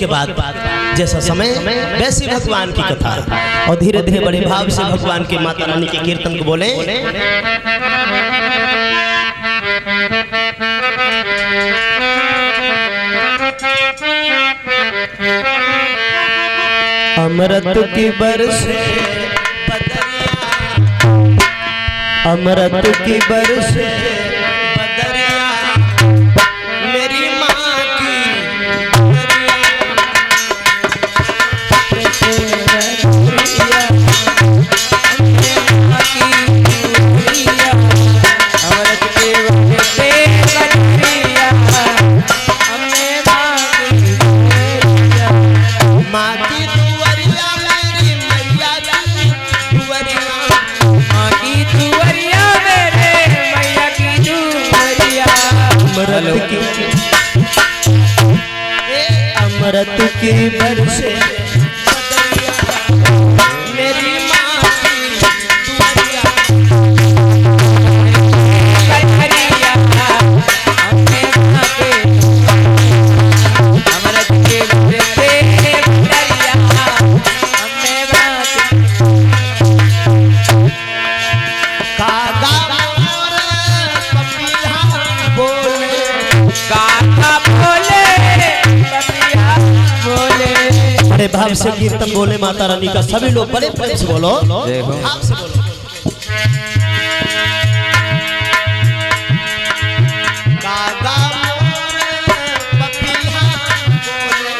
उसके बाद जैसा समय वैसे भगवान की कथा, और धीरे धीरे बड़े भाव से भगवान के माता रानी के कीर्तन को बोले। अमृत की बरसे बदरिया, अमृत की बरसे बदरिया, मेरी माँ की अमृत की बरसे बदरिया, मेरी माँ की दुआरिया, बदरिया, अपने माँ के अमृत की बरसे बदरिया, अपने माँ के कागा मोर पपिया बोले, कागा बोले बड़े भाव से कीर्तन बोले माता रानी का। सभी लोग बड़े प्रेम से बोलो, भाव से बोलो। कागा मोर पपिया बोले,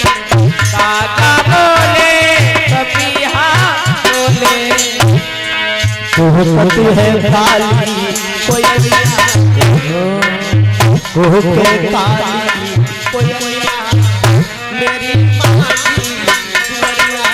कागा बोले पपिया बोले, कुहकती है काली कोयलिया, कुहके काली कोयलिया, मेरी माँ की दुआरिया,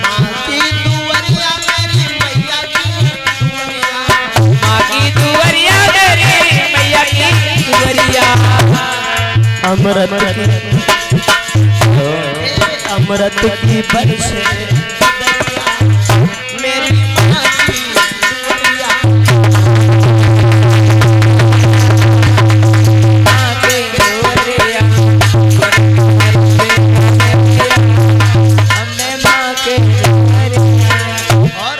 माँ की दुआरिया, मेरी मैया की दुआरिया, माँ की दुआरिया, मेरी मैया की दुआरिया, अमृत की अमृत की बरसे बदरिया, मेरी माँ की दुआरिया, माँ की दुआरिया, हमने माँ के दुआरिया, और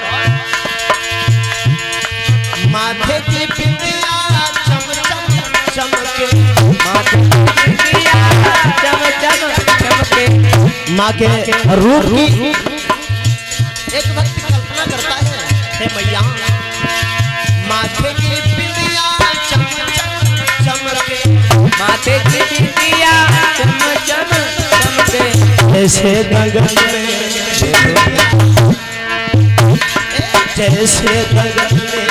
माथे की बिंदिया चम चम चमके, माथे की बिंदिया चम चम चमके, माँ के रूप की एक व्यक्ति कल्पना करता है, हे मैया माथे की बिंदिया चम चम चमके, माथे की बिंदिया चम चम चमके, ऐसे गगन में जैसे गगन में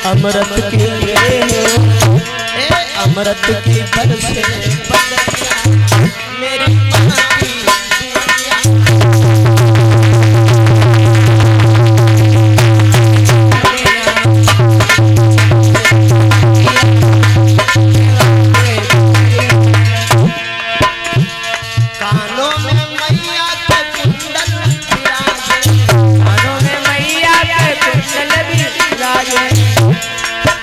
अमृत की अमृत की बरसे बदरिया, मेरी माँ की कानों में मैया के कुंडल विराजे, कानों में मैया के कुंडल विराजे,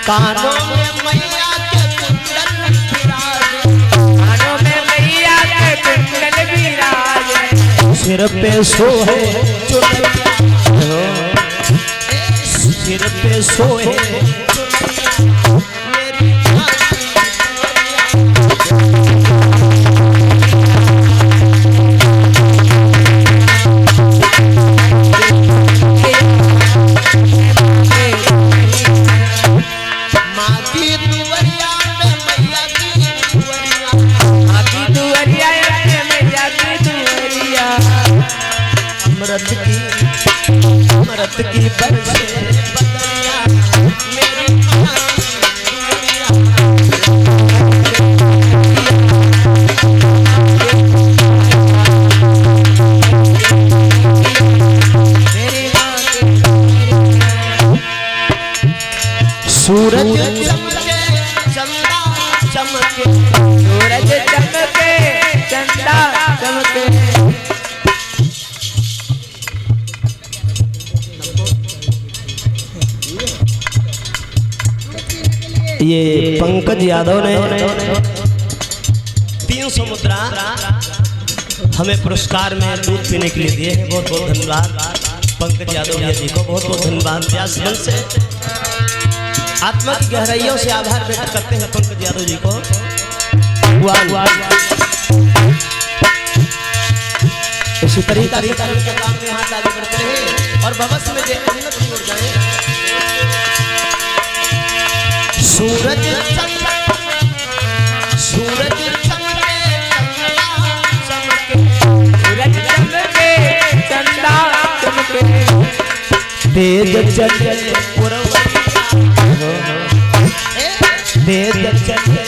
कानों में मैया के कुंडल विराजे, कानों में मैया के कुंडल विराजे, सिर पे सोहे चुनरिया, सिर पे सोहे चुनरिया, मेरी माँ की अमृत की बरसे बदरिया, सूरज चमके चंदा चमके, सूरज चमके चंदा चमके। ये पंकज यादव ने 300 मुद्रा हमें पुरस्कार में दूध पीने के लिए दिए हैं। बहुत बहुत धन्यवाद पंकज यादव जी को, बहुत बहुत धन्यवाद। व्यास मन से आत्मा की गहराइयों से आभार व्यक्त करते हैं पंकज यादव जी को। इसी तरीका से काम में हाथ आगे बढ़ते रहे और भविष्य में जन्नत की ओर जाएं। सूरज सूरज चमके सूरज चमके चंदा चमके, तेज चले तेज चले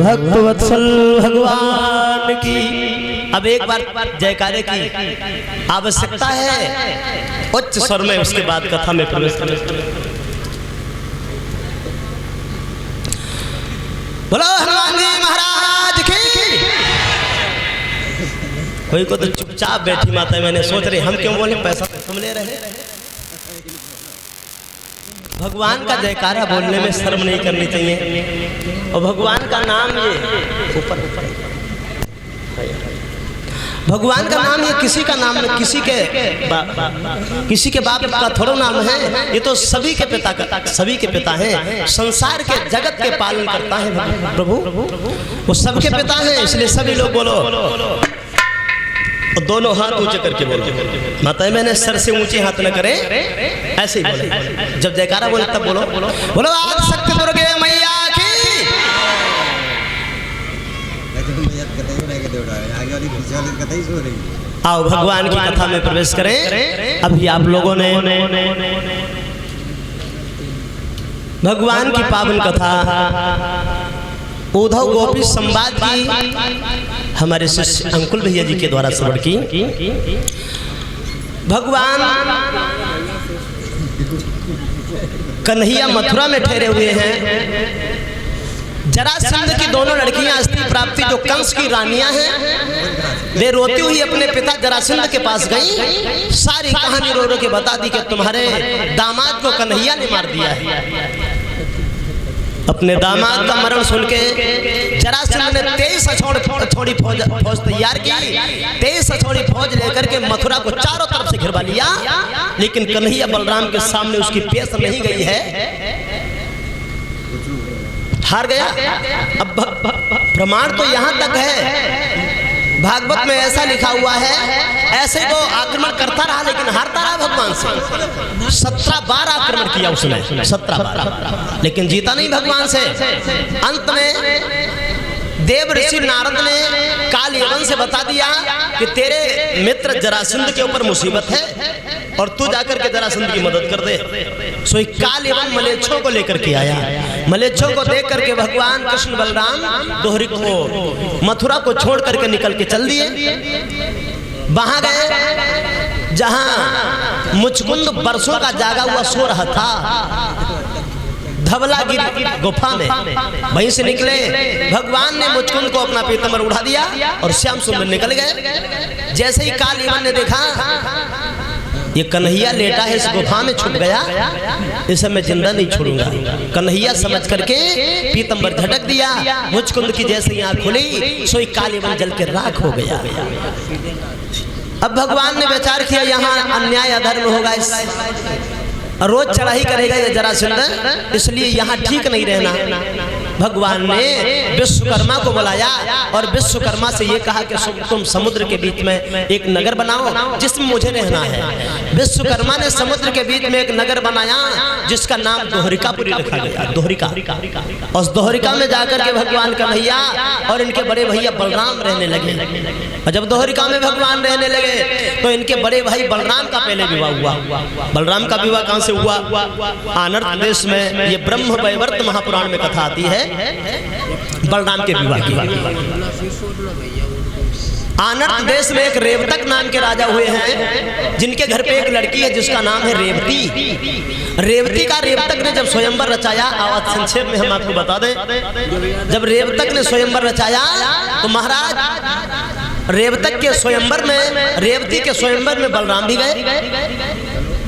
भक्तवत्सल भगवान की। अब एक बार जयकारे की आवश्यकता है उच्च स्वर में, उसके बाद कथा में प्रवेश करें। बोलो हनुमान जी महाराज की। कोई को तो चुपचाप बैठी माता है, मैंने सोच रही हम क्यों बोले, पैसा तुम ले रहे। भगवान का जयकारा बोलने में शर्म नहीं करनी चाहिए। और भगवान का नाम ये ऊपर भगवान का नाम ये किसी का नाम नहीं, किसी के बाप का थोड़ा नाम है। ये तो सभी के पिता का, सभी के पिता हैं। संसार के जगत के पालन करता है प्रभु, वो सबके पिता हैं। इसलिए सभी लोग बोलो और दोनों हाथ ऊंचे करके बोलो। माता मैंने सर से ऊंचे हाथ न करें, ऐसे ही बोले। जब जयकारा बोले तब बोलो। बोलो आज शक्ति दुर्गे मैया की। आओ भगवान की कथा में प्रवेश करें। अभी आप लोगों ने भगवान की पावन कथा उद्धव गोपी संवाद की हमारे शिष्य अंकुल भैया जी के द्वारा श्रवण की। भगवान कन्हैया मथुरा में ठहरे हुए हैं। जरासंध की दोनों लड़कियां स्त्री प्राप्ति जो कंस की रानियां हैं, वे रोती हुई अपने पिता जरासंध के पास गईं। सारी कहानी रो रो के बता दी कि तुम्हारे दामाद को कन्हैया ने मार दिया है। अपने दामाद का मरण सुन के जरासंध ने 23 अछोड़ी फौज तैयार की। 23 अछोड़ी फौज लेकर के मथुरा को चारों तरफ से घिरवा लिया, लेकिन कन्हैया बलराम के सामने उसकी पेश नहीं गई है, हार गया। अब प्रमाण तो यहाँ तक है, भागवत में ऐसा लिखा हुआ है ऐसे वो आक्रमण करता रहा लेकिन हारता रहा भगवान से। 17 बार आक्रमण किया उसने, 17 बार, लेकिन जीता नहीं भगवान से। अंत में देव ऋषि नारद ने काल यवन से बता दिया कि तेरे मित्र जरासंध के ऊपर मुसीबत है और तू जाकर के जरासंध की मदद कर दे। सो काल यवन मलेच्छों को लेकर के आया। मलेच्छों को देख करके भगवान कृष्ण बलराम दोहरी को मथुरा को छोड़ करके निकल के चल दिए। वहां गए जहां मुचकुंद बरसों का जागा हुआ सो रहा था, धवलागिरी गुफा में। वहीं से निकले भगवान ने मुचकुंद को अपना पीतांबर उड़ा दिया और श्याम सुंदर निकल गए। जैसे ही काल यवन ने देखा ये कन्हैया लेटा है इस गुफा में, छुप गया, इसे मैं जिंदा नहीं छोड़ूंगा, कन्हैया समझ करके पीतांबर झटक दिया। मुचकुंद की जैसे ही आंख खुली सोई काल यवन जल के राख हो गया। अब भगवान ने विचार किया यहाँ अन्याय अधर्म होगा, इस रोज चढ़ाई करेगा ये जरासंध, इसलिए यहाँ ठीक नहीं रहना। भगवान ने विश्वकर्मा को बुलाया और विश्वकर्मा से ये कहा कि तुम समुद्र के बीच में एक नगर बनाओ जिसमें मुझे रहना है। विश्वकर्मा ने समुद्र के बीच में एक नगर बनाया जिसका नाम दोहरिकापुरी रखा गया, दोहरिका। और उस दोहरिका में जाकर के भगवान कन्हैया और इनके बड़े भैया बलराम रहने लगे। और जब दोहरिका में भगवान रहने लगे तो इनके बड़े भाई बलराम का पहले विवाह हुआ। बलराम का विवाह कहाँ से हुआ? आनर्त देश में। ये ब्रह्म वैवर्त महापुराण में कथा आती है बलराम के विवाह की। आनर्त देश में एक रेवतक नाम के राजा हुए हैं जिनके घर पे एक लड़की है जिसका नाम है रेवती। रेवती का रेवतक ने जब स्वयंवर रचाया, आवाज संक्षेप में हम आपको बता दें, जब रेवतक ने स्वयंवर रचाया तो महाराज रेवतक के स्वयंवर में, रेवती के स्वयंवर में बलराम भी गए।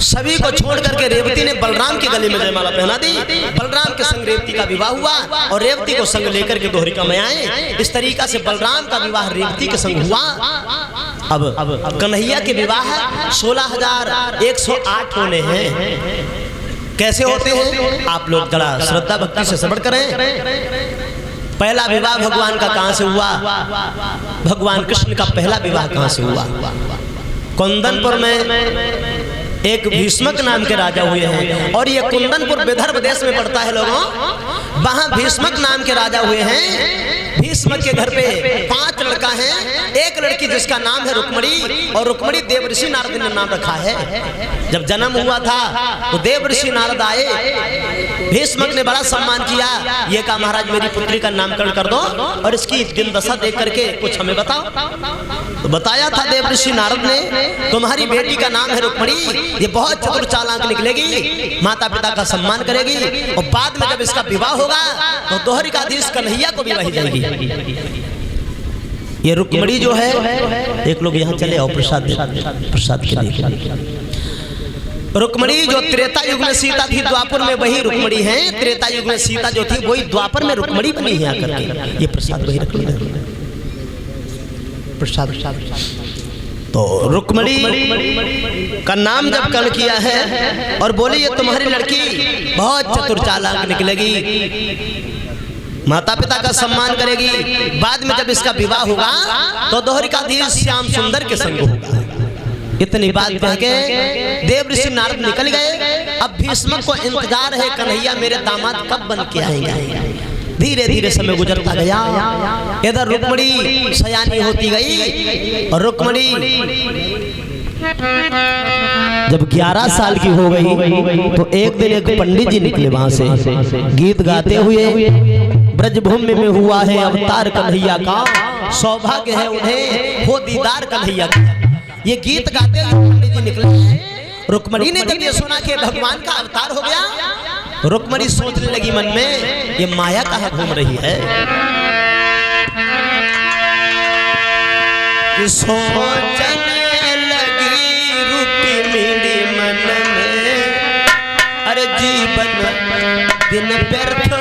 सभी को छोड़ करके रेवती ने बलराम के गले में जयमाला पहना दी। बलराम के संग रेवती का विवाह हुआ और रेवती को संग लेकर के दोहरिका में आए। इस तरीका से बलराम का विवाह रेवती के संग हुआ। अब कन्हैया के विवाह 16,108 होने हैं। कैसे होते हैं आप लोग जरा श्रद्धा भक्ति से श्रवण करें। पहला विवाह भगवान का कहां से हुआ? भगवान कृष्ण का पहला विवाह कहां से हुआ? कुंदनपुर में एक भीष्मक नाम के राजा हुए हैं और ये कुंदनपुर विदर्भ देश में पड़ता है लोगों। वहां भीष्मक नाम के राजा हुए हैं। भीष्मक के घर पे 5 लड़का हैं, एक लड़की जिसका नाम है रुक्मणी और रुक्मणी देव ऋषि नारद ने नाम रखा है। जब जन्म हुआ था तो देव ऋषि नारद आए, भीष्मक ने बड़ा सम्मान किया। ये कहा महाराज मेरी पुत्री का नामकरण कर दो और इसकी दिन दशा देख करके कुछ हमें बताओ। तो बताया था देव ऋषि नारद ने तुम्हारी बेटी का नाम है रुक्मणी, ये बहुत चतुर चालाक निकलेगी, माता पिता का सम्मान करेगी और बाद में जब इसका विवाह होगा तो दोहरिकाधीश कन्हैया को भी वही जाएगी। ये रुक्मणी जो है, एक लोग यहाँ चले आओ प्रसाद प्रसाद के लिए। रुक्मणी जो त्रेता युग में सीता थी द्वापर में वही रुक्मणी है। त्रेता युग में सीता जो थी वही द्वापर में रुक्मणी बनी है आकर के। ये प्रसाद वही रख लीजिए, प्रसाद। तो रुक्मणी का नाम जब कर्ण किया है और बोली ये तुम्हारी लड़की बहुत चतुर चालाक निकलेगी, माता पिता का सम्मान करेगी, बाद में जब इसका विवाह होगा तो दोहरिकाधीश श्याम सुंदर के संग होगा। इतनी बात कह के देव ऋषि नारद निकल गए। अब भीष्मक को इंतजार है कन्हैया मेरे दामाद कब बन के आएंगे। धीरे धीरे समय गुजरता गया। इधर रुक्मणी सयानी होती गई और रुक्मणी जब 11 साल की हो गई तो एक दिन एक पंडित जी निकले वहां से गीत गाते हुए। ब्रजभूमि में हुआ है अवतार कन्हैया का, सौभाग्य है उन्हें हो दीदार कन्हैया का। ये गीत गाते हुए पंडित जी निकले। रुक्मणी ने जब ये सुना कि भगवान का अवतार हो गया, रुक्मणी सोचने लगी मन में ये माया कहाँ घूम रही है। कि सोचने लगी रुक्मिणी मन में, अरे जीवन दिन व्यर्थ हो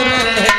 रहे।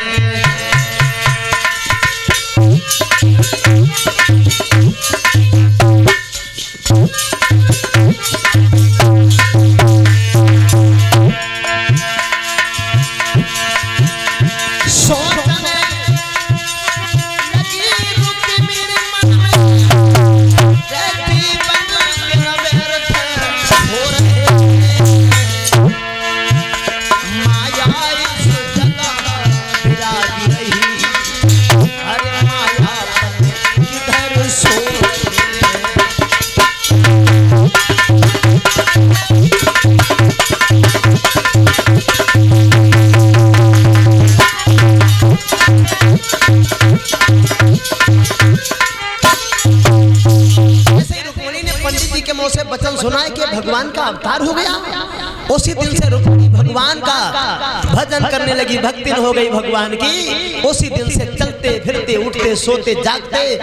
मुंह से वचन सुनाए कि भगवान का अवतार हो गया। उसी दिन से रुक्मिणी भगवान का भजन करने लगी, भक्ति हो गई भगवान की। उसी दिन से चलते फिरते उठते सोते जागते